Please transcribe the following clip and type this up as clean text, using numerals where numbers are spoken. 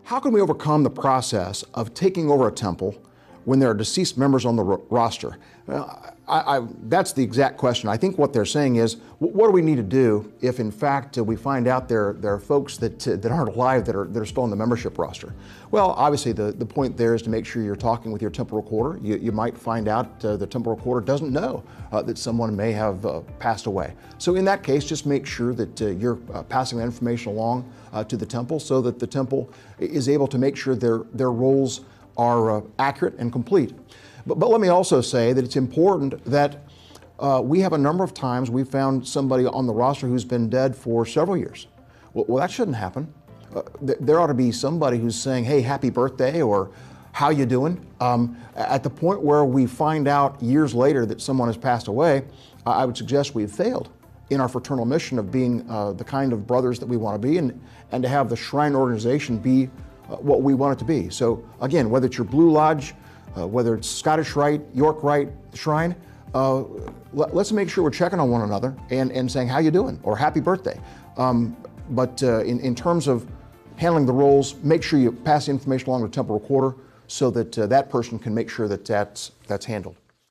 How can we overcome the process of taking over a temple when there are deceased members on the roster? That's the exact question. I think what they're saying is, what do we need to do if, in fact, we find out there are folks that aren't alive that are still on the membership roster? Well, obviously, the point there is to make sure you're talking with your temple recorder. You might find out the temple recorder doesn't know that someone may have passed away. So in that case, just make sure that you're passing that information along to the temple so that the temple is able to make sure their roles are accurate and complete. But let me also say that it's important that we have a number of times we've found somebody on the roster who's been dead for several years. Well, that shouldn't happen. There ought to be somebody who's saying, hey, happy birthday, or how you doing? At the point where we find out years later that someone has passed away, I would suggest we've failed in our fraternal mission of being the kind of brothers that we want to be, and to have the Shrine organization be what we want it to be. So again, whether it's your Blue Lodge, whether it's Scottish Rite, York Rite, Shrine, let's make sure we're checking on one another and saying, how you doing? Or happy birthday. But in terms of handling the roles, make sure you pass the information along to the temple recorder so that that person can make sure that that's handled.